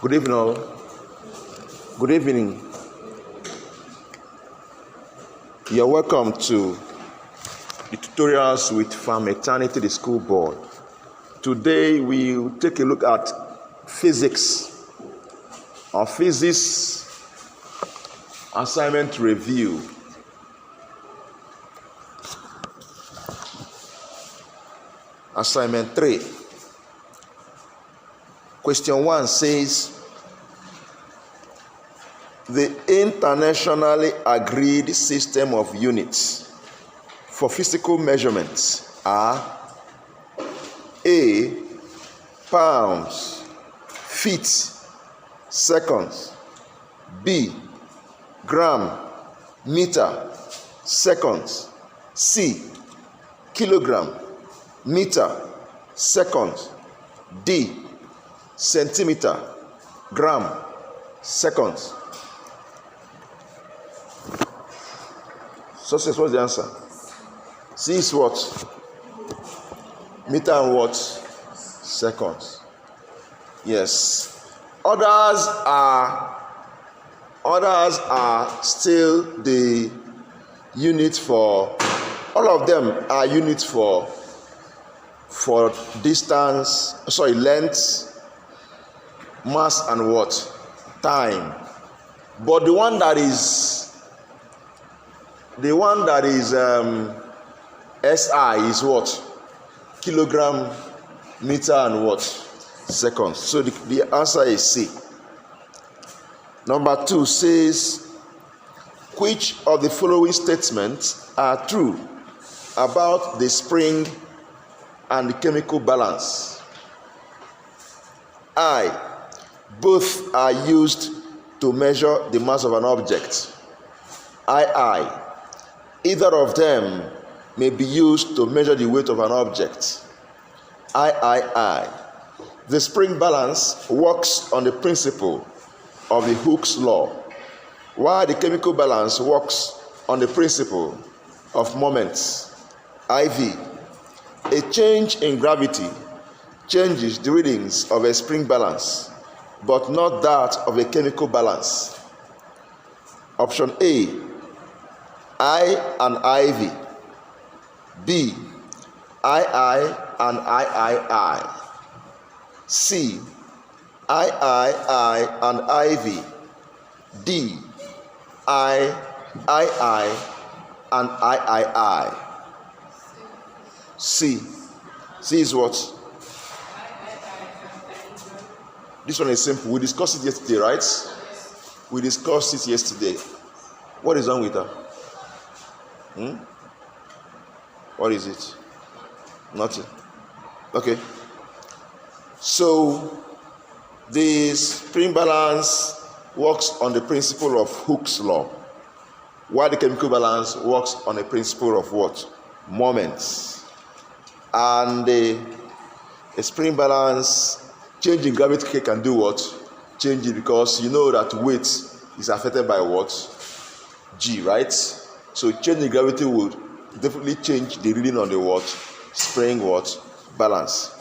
Good evening all. Good evening. You're welcome to the tutorials with Farm Eternity, the school board. Today we'll take a look at physics or physics assignment review. Assignment 3. Question 1 says, the internationally agreed system of units for physical measurements are A. Pounds, feet, seconds. B. Gram, meter, seconds. C. Kilogram, meter, seconds. D. Centimeter, gram, seconds. Success, what's the answer? C is what? Meter and what? Seconds. Yes. Others are still the unit for, all of them are units for distance, length, mass and what? Time. But the one that is SI is what? Kilogram, meter and what? Seconds. So the answer is C. Number 2 says, which of the following statements are true about the spring and the chemical balance? I. Both are used to measure the mass of an object. II. Either of them may be used to measure the weight of an object. III. The spring balance works on the principle of the Hooke's law, while the chemical balance works on the principle of moments. IV. A change in gravity changes the readings of a spring balance, but not that of a chemical balance. Option A, I and IV. B, II and III. C, III and IV. D, II and III. C. C is what? This one is simple. We discussed it yesterday, right? We discussed it yesterday. What is wrong with her? What is it? Nothing. Okay. So, the spring balance works on the principle of Hooke's law, while the chemical balance works on the principle of what? Moments. And the spring balance, change in gravity can do what? Change it, because you know that weight is affected by what? G, right? So change in gravity would definitely change the reading on the what? Spring what? Balance.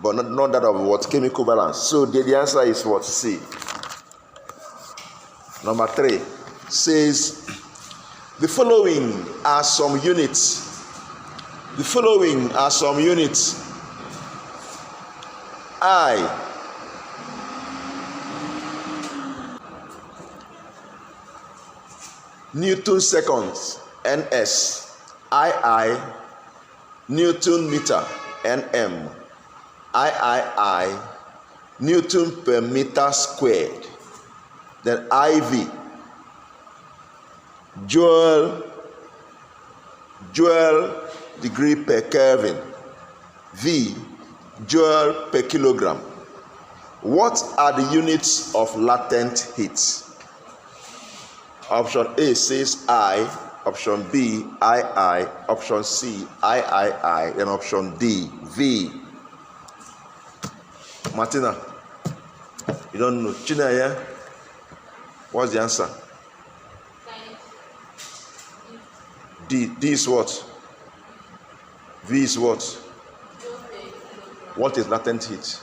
But not that of what? Chemical balance. So the answer is what? C. Number 3 says, the following are some units. The following are some units. I. Newton seconds, NS. II. Newton meter, NM. III. Newton per meter squared. Then IV. Joule degree per Kelvin. V. Joule per kilogram. What are the units of latent heat? Option A says I, option B II, option C III, and option D V. Martina, you don't know. Chinaya, what's the answer? D is what? V is what? What is latent heat?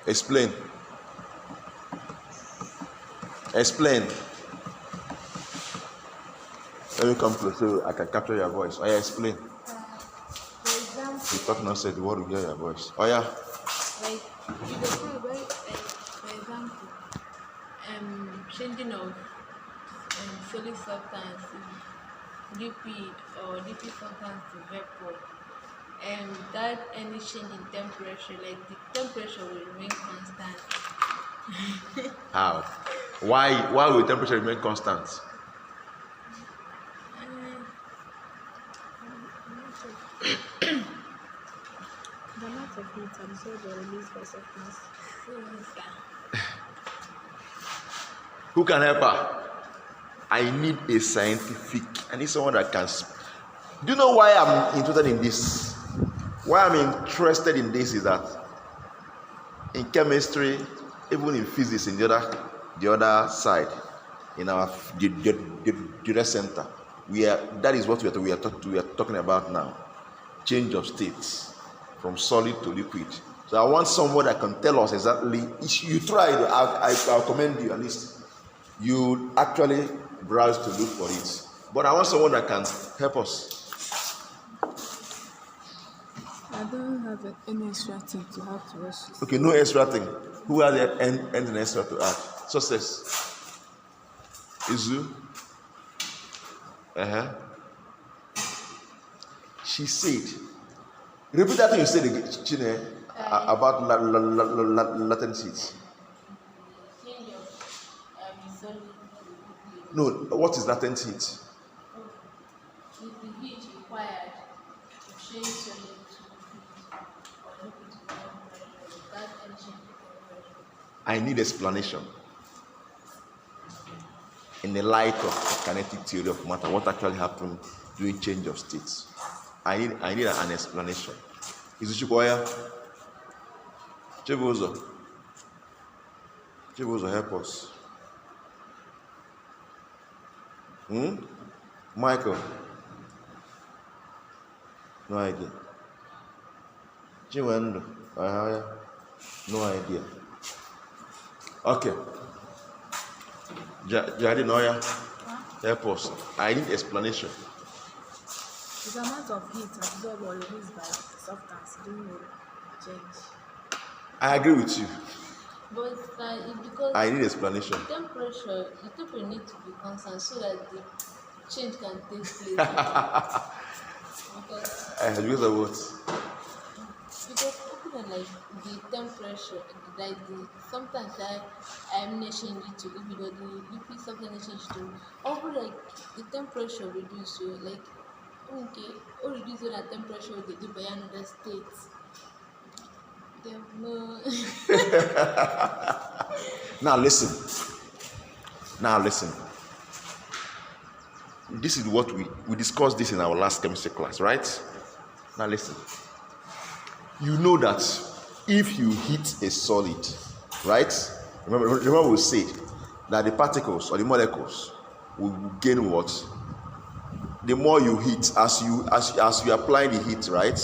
Explain. Explain. Let me come close so I can capture your voice. Oh yeah, explain. For example, You talk now, said the word will hear your voice. Oh yeah. like you describe, right? For example, changing of solid substance, liquid or liquid substance to vapor, and without any change in temperature, like the temperature will remain constant. How? Why will temperature remain constant? Um, The amount of heat absorbed or released by substance. Who can help her? I need a scientific. I need someone that can. Do you know why I'm interested in this? Why I'm interested in this is that in chemistry, even in physics, in the other side, in our the other center, that is what we are talking about now. Change of states from solid to liquid. So I want someone that can tell us exactly. You tried. I'll commend you at least. You actually browse to look for it. But I want someone that can help us. I don't have any extra thing to have to rush this. Okay, no extra thing. Who has anything extra to add? Success. Izu. She said. Repeat that thing you said, Chine, about latent heat. Change of solid to liquid. No, what is latent heat? Is the heat required to change solid to liquid or liquid to temperature without any change in temperature? I need explanation. In the light of kinetic theory of matter, what actually happened during change of states? I need an explanation. Izuchikoya? Chibuzo, help us. Michael? No idea. Chinwendu? No idea. Okay. Jadi Noya, help us. I need explanation. The amount of heat absorbed or released by substance during the change. I agree with you. But because I need explanation. the temperature needs to be constant so that the change can take place. Because of what? Because even like the temperature, like sometimes I'm not changing to liquid or the liquid sometimes change to over like the temperature reduce so like okay or reduce so that temperature they do by another state. No. Now listen. This is what we discussed this in our last chemistry class, right? Now listen. You know that if you heat a solid, right? Remember we said that the particles or the molecules will gain what? The more you heat, as you apply the heat, right?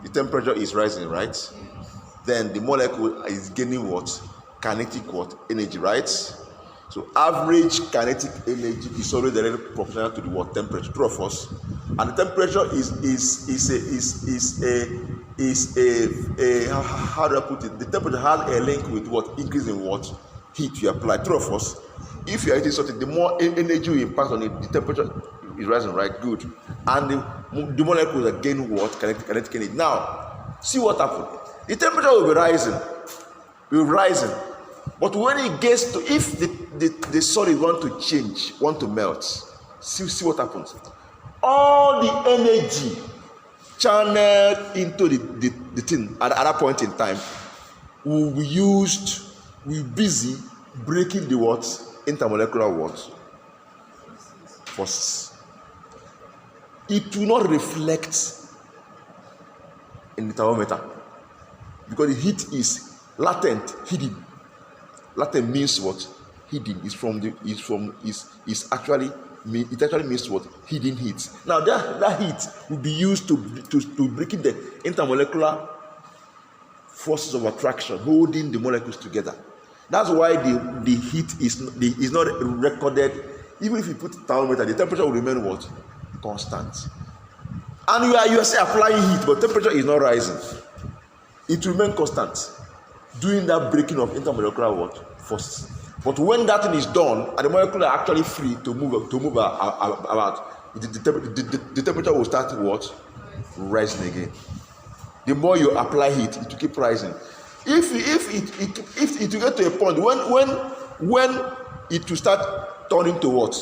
The temperature is rising, right? Then the molecule is gaining what? Kinetic what? Energy, right? So average kinetic energy is always directly proportional to the what? Temperature, true of us. And the temperature is a how do I put it? The temperature has a link with what? Increase in what? Heat you apply, true of us. If you are eating something, the more energy you impact on it, the temperature is rising, right? Good. And the molecules are gaining what? Kinetic energy. Now, see what happened. The temperature will be rising. But when it gets to, if the solid want to change, want to melt, see what happens. All the energy channeled into the thing at that point in time will be busy breaking the what? Intermolecular what? Forces. It will not reflect in the thermometer because the heat is latent, hidden. Latent means what? Hidden. It actually means what? Hidden heat. Now that heat will be used to breaking the intermolecular forces of attraction holding the molecules together. That's why the heat is not recorded. Even if you put a thermometer, the temperature will remain what? Constant. And you are say applying heat, but temperature is not rising. It will remain constant, doing that breaking of intermolecular what? Forces. But when that thing is done, and the molecules are actually free to move about, the temperature will start what? Rising again. The more you apply heat, it will keep rising. If it will get to a point when it will start turning to what?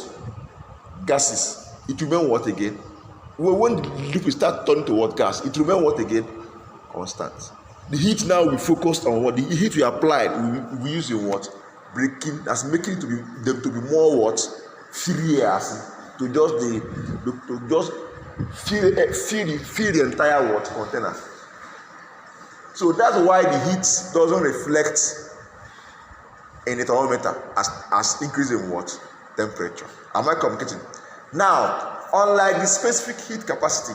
Gases, it will remain what again? When the liquid start turning to what? Gas, it will remain what again? Constant. The heat now will be focused on what? The heat we applied, we use in what? Breaking, as making it to be more what? Freer, as to just fill the entire what? Container. So that's why the heat doesn't reflect in the thermometer as increasing what? Temperature. Am I communicating? Now, unlike the specific heat capacity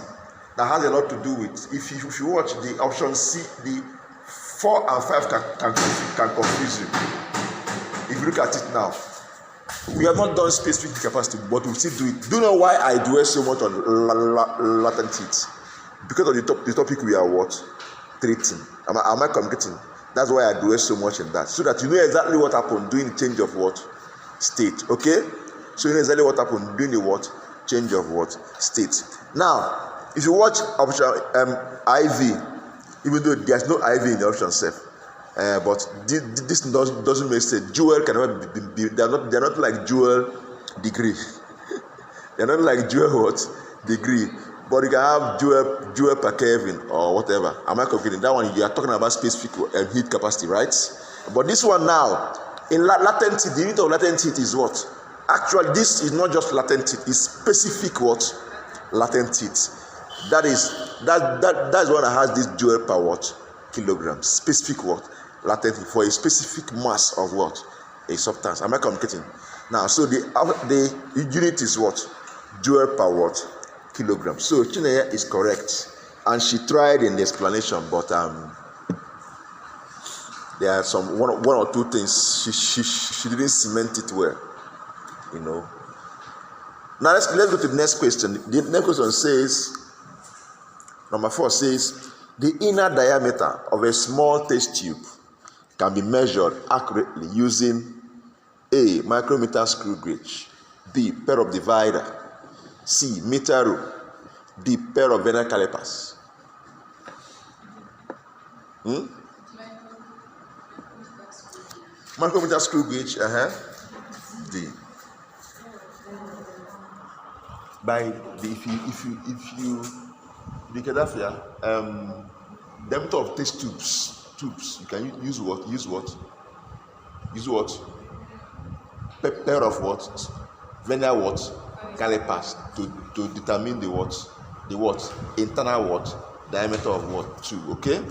that has a lot to do with, if you watch the option C, the 4 and 5 can confuse you. If you look at it now, we have not done specific heat capacity, but we still do it. Do you know why I dwell so much on latent heat? Because of the topic we are what? Treating. Am I communicating? That's why I dwell so much in that, so that you know exactly what happened during the change of what? State. Okay? So you know exactly what happened during the what? Change of what? State. Now, if you watch option IV, even though there's no IV in the option self, but this doesn't make sense. Joule cannot be they're not like Joule degree. They're not like Joule what? Degree. But you can have Joule per Kelvin or whatever. Am I communicating? That one you are talking about specific heat capacity, right? But this one now, in latent heat, the unit of latent heat is what? Actually, this is not just latent heat, it's specific what? Latent heat. That's one that has this joule per what? Kilogram. Specific what? Latent heat for a specific mass of what? A substance. Am I communicating? Now, so the unit is what? Joule per what? Kilogram. So Chineye is correct, and she tried in the explanation, but there are some one or two things she didn't cement it well, you know. Now let's go to the next question. The next question says, number 4 says, the inner diameter of a small test tube can be measured accurately using A. Micrometer screw gauge, B. Pair of divider, C. Meter rule, D. Pair of vernier calipers. Micrometer screw gauge, D. By the if you look at that here, diameter of test tubes, you can use what? Pair of what? Vernier what? Calipers to determine the what? Internal what? Diameter of what? Tube, okay?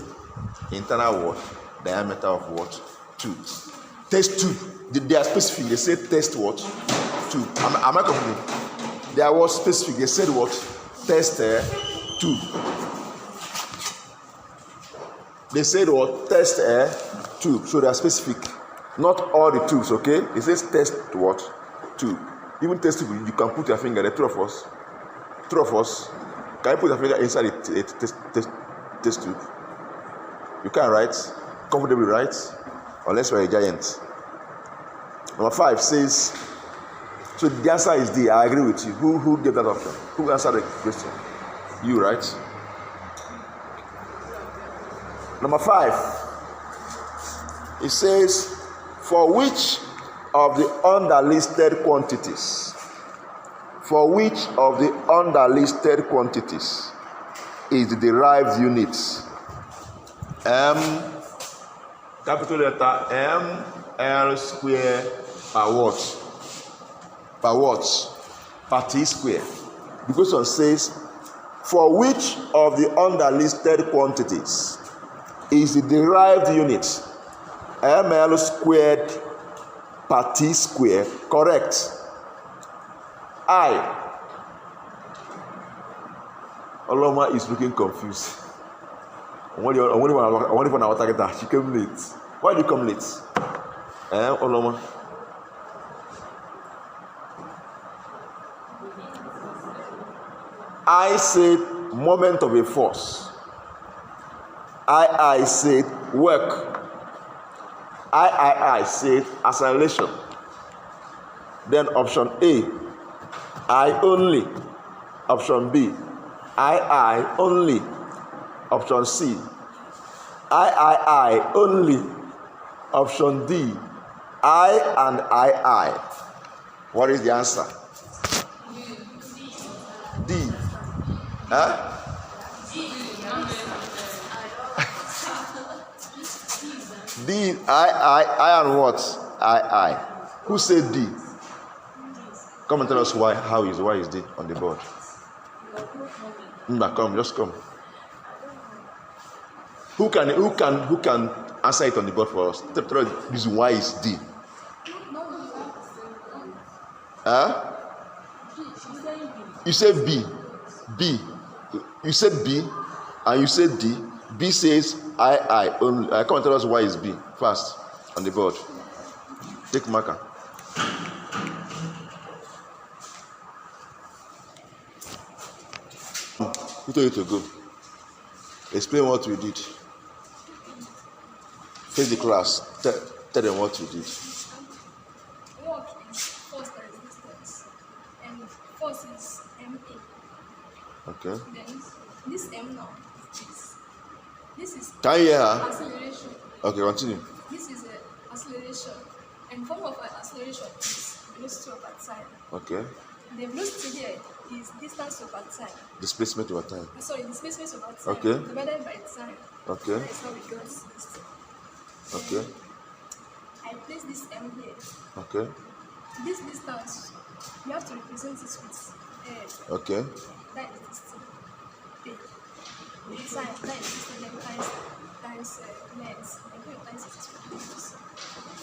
Internal what? Diameter of what? Tube. Test tube. They are specific. They say test what? Tube. Am I complete? They are what specific. They said what? Test tube. They said what? Test tube. So they are specific. Not all the tubes, okay? It says test what? Tube. Even test tube, you can put your finger. The two of us. Can you put your finger inside the test tube? You can, right? Comfortably, right? Unless you're a giant. Number 5 says, so the answer is D. I agree with you. Who gave that option? Who answered the question? You, right? Number 5. It says, for which of the underlisted quantities is the derived unit m capital letter m l square per what per t square? The question says, for which of the underlisted quantities is the derived unit ml squared per t square correct? Oloma is looking confused. When you she came late. Why did you come late? Oloma. I said moment of a force. I said work. I said acceleration. Then option A, I only. Option B, I only. Option C, I only. Option D, I and I. What is the answer? D. Huh? D, I and what? I. Who said D? Come and tell us why is D on the board? Come, just come. Who can answer it on the board for us? Tell us the reason why is D. Huh? You said B. B. You said B and you said D. B says I only. Come and tell us why is B fast on the board. Take marker. Who told you to go? Explain what we did. Face the class. Tell them what we did. Work is force that is distance, and force is MA. Okay. Then this M now is this is Can you hear her? acceleration. Okay, continue. This is acceleration, and form of acceleration is velocity over time. Okay. The velocity here is distance over time. Displacement over time. Sorry, displacement over time. Okay. Divided by time. Okay. That is how we got this thing. Okay. I place this M here. Okay. This distance, you have to represent it with Okay. that is this thing. P. The time, that is this thing, then times length. And when you times it is with this.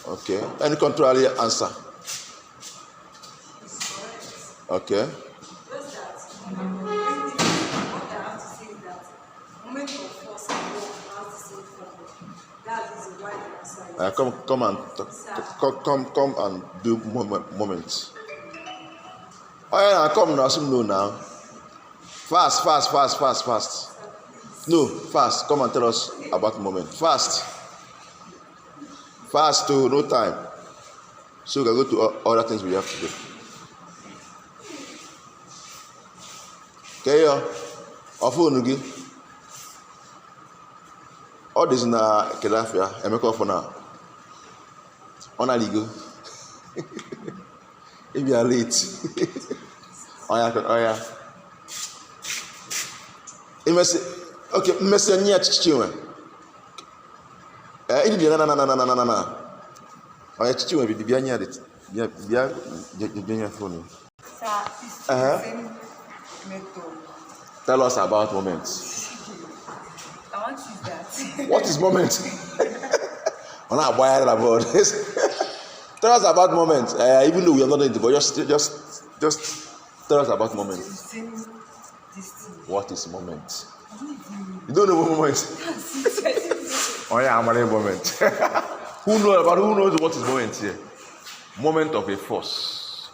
Okay. Any contrary answer? Okay. Just that, what I have to say is that moment of force and work has the same formula. That is why the answer is Come and do moment. Oh yeah, come now. No now. Fast. No, fast. Come and tell us about moment. Fast. To no time. So we can go to other things we have to do. Okay, phone again. All this na Kedafia, Emeka for now. On a go. If you are late. Oh yeah. Okay, Messi near Chichiwe. It be na. Oh yeah, Chichiwe be near it. Be phone. Tell us about moments. I want to use that. What is moment? I'm not wired about this. Tell us about moments. Even though we are not into it, but just tell us about moments. What is moment? You don't know what moment? Oh yeah, I'm a moment. Who knows what is moment here? Moment of a force.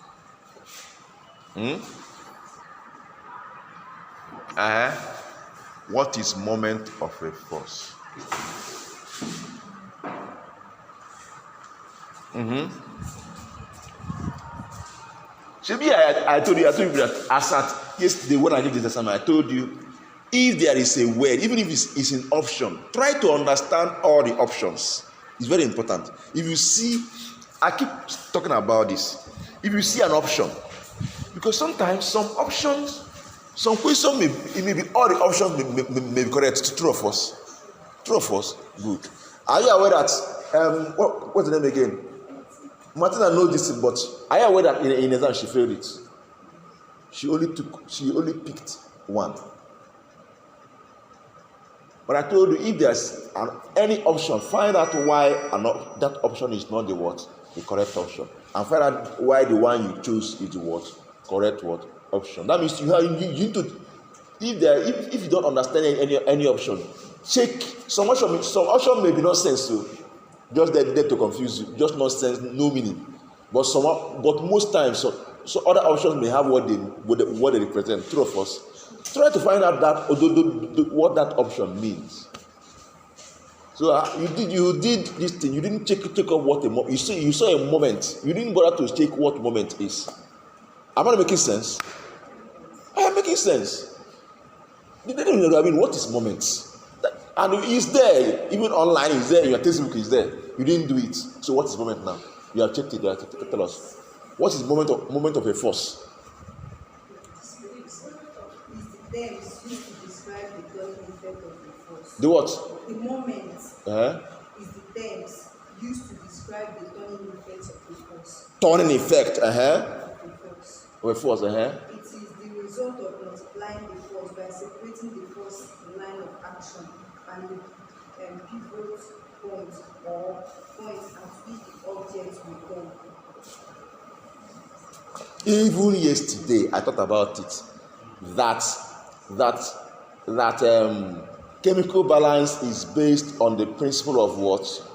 What is moment of a force? Maybe I told you that as at yesterday when I did this assignment, I told you if there is a word, even if it's an option, try to understand all the options. It's very important. If you see, I keep talking about this. If you see an option, because sometimes some options, some questions may be all the options may be correct. True or false? True or false? Good. Are you aware that what's the name again? Martina knows this, but are you aware that in exam she failed it? She only picked one. But I told you if there's any option, find out why that option is not the correct option, and find out why the one you choose is the correct option. That means you need to, if you don't understand any option, check some option may be nonsense, so just there to confuse you, just nonsense, no meaning. But most times, so other options may have what they represent. True of us. Try to find out that what that option means. So you did this thing. You didn't check up what you saw a moment. You didn't bother to check what moment is. Am I making sense? I am making sense. You didn't know. I mean, what is moment? And it's there, even online. It's there. Your textbook is there. You didn't do it. So what is moment now? You have checked it. You have to tell us. What is moment of a force? The terms used to describe the turning effect of the force. The what? The moment is the terms used to describe the turning effect of the force. Turning effect, Of the force. of a force, It is the result of multiplying the force by separating the force line of action and the pivot point or point at which the object will go. Even yesterday, I thought about it. That chemical balance is based on the principle of what?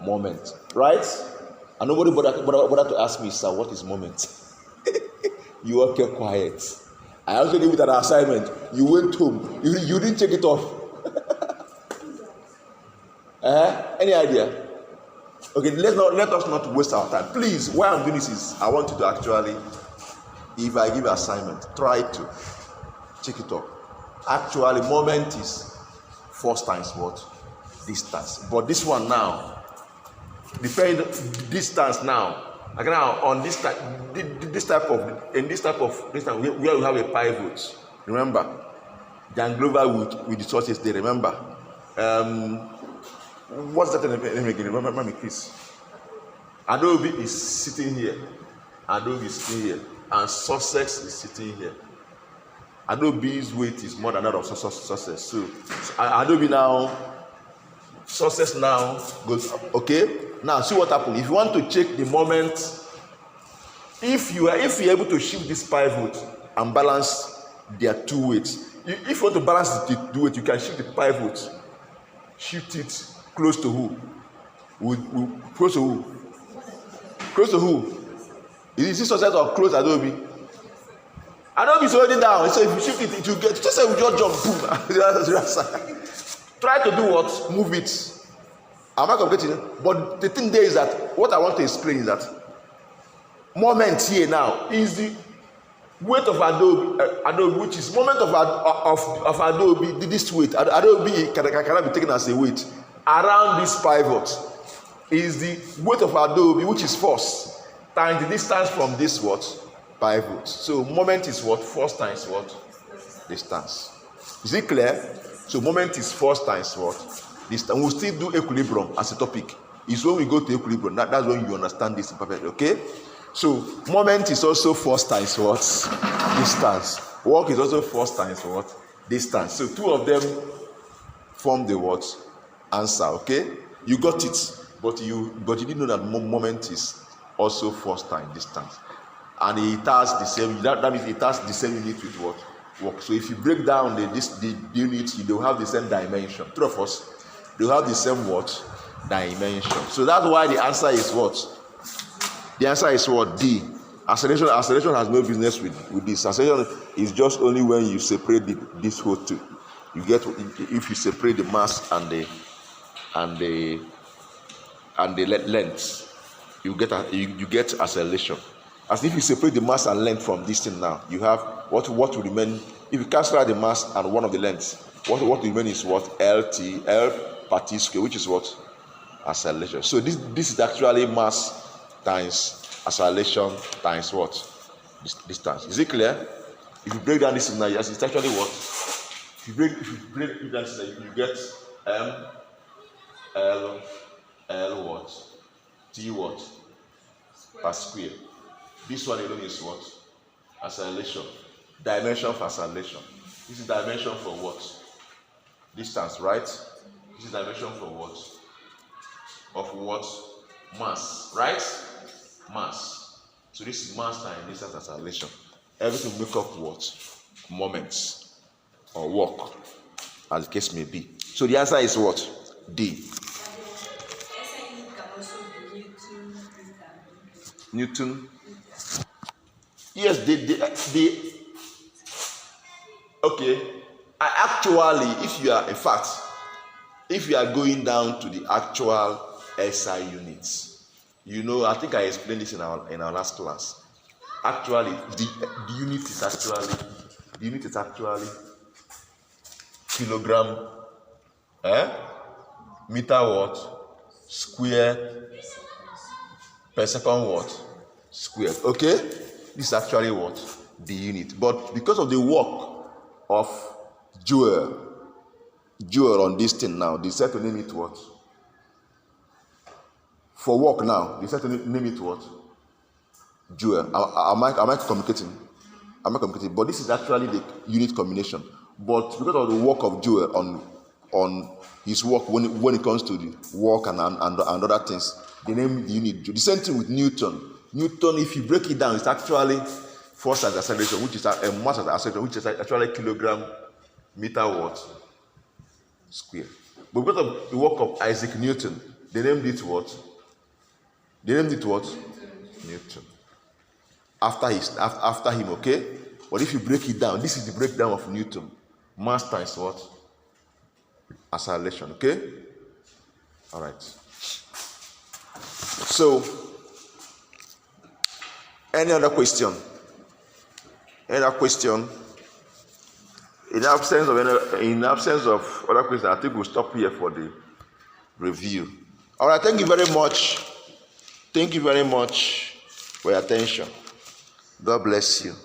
Moment, right? And nobody bother to ask me, sir, what is moment? You all kept quiet. I also gave it an assignment. You went home. You didn't check it off. Any idea? Okay, let us not waste our time. Please, why I'm doing this is I want you to actually, if I give you assignment, try to check it up. Actually, moment is force times what? Distance. But this one now, depend distance now. Like now on this type of distance where we have a pivot. Remember, Jan Glover with the sources there. Remember, what's that name again? Remember me, please. Adobe is sitting here. Adobe is sitting here, and Sussex is sitting here. Adobe's weight is more than that of Sussex. So Adobe now, Sussex now goes okay. Now see what happens. If you want to check the moment, if you're able to shift this pivot and balance their two weights, if you want to balance the two weights, you can shift the pivot, shift it close to who? Close to who? Close to who? Is this Sussex or close Adobe? Adobe is already down. So if you shift it, it will get. Just say we just jump, boom. Try to do what? Move it. I'm not completing it. But the thing there is that what I want to explain is that moment here now is the weight of Adobe, which is moment of Adobe. This weight, Adobe cannot be taken as a weight around this pivot. Is the weight of Adobe, which is force, times the distance from this what? Pivot. So moment is what? Force times what? Distance. Is it clear? So moment is force times what? Distance. We'll still do equilibrium as a topic. It's when we go to equilibrium that's when you understand this perfectly. Okay? So moment is also force times what? Distance. Work is also force times what? Distance. So two of them form the what? Answer. Okay? You got it, but you didn't know that moment is also force times distance. And it has the same. That means it has the same unit with what? Work. So if you break down the unit, they'll have the same dimension. Two of us, they'll have the same what? Dimension. So that's why the answer is what? The answer is what? D. Acceleration has no business with this. Acceleration is just only when you separate this whole two. You get if you separate the mass and the length, you get acceleration. As if you separate the mass and length from this thing now, you have what will remain. If you cancel out the mass and one of the lengths, what will remain is what? L per t square, which is what? Acceleration. So this is actually mass times acceleration times what? Distance. Is it clear? If you break down this now, yes, it's actually what? If you break it down, you get m l what? T what? Per square. This one alone is what? Acceleration. Dimension for acceleration. This is dimension for what? Distance, right? This is dimension for what? Of what? Mass, right? Mass. So this is mass times distance acceleration. Everything make up what? Moments or work. as the case may be. So the answer is what? D. SI unit can also be Newton. Yes, okay. Actually, if you are going down to the actual SI units, I think I explained this in our last class. Actually, the unit is actually kilogram, meter what, square per second what, square. Okay, this is actually what, the unit. But because of the work of Joule on this thing now, they said to name it what? For work now, they said to name it what? Joule. Am I communicating? Am I communicating? But this is actually the unit combination. But because of the work of Joule on his work when it comes to the work and other things, they name the unit Joule. The same thing with Newton. Newton, if you break it down, it's actually force as acceleration, which is a mass as acceleration, which is actually kilogram meter what square. But because of the work of Isaac Newton, they named it what? Newton. After him, okay? But if you break it down, this is the breakdown of Newton. Mass times what? Acceleration, okay? All right. So, any other question? Any other question? In absence of other questions, I think we'll stop here for the review. All right, thank you very much. Thank you very much for your attention. God bless you.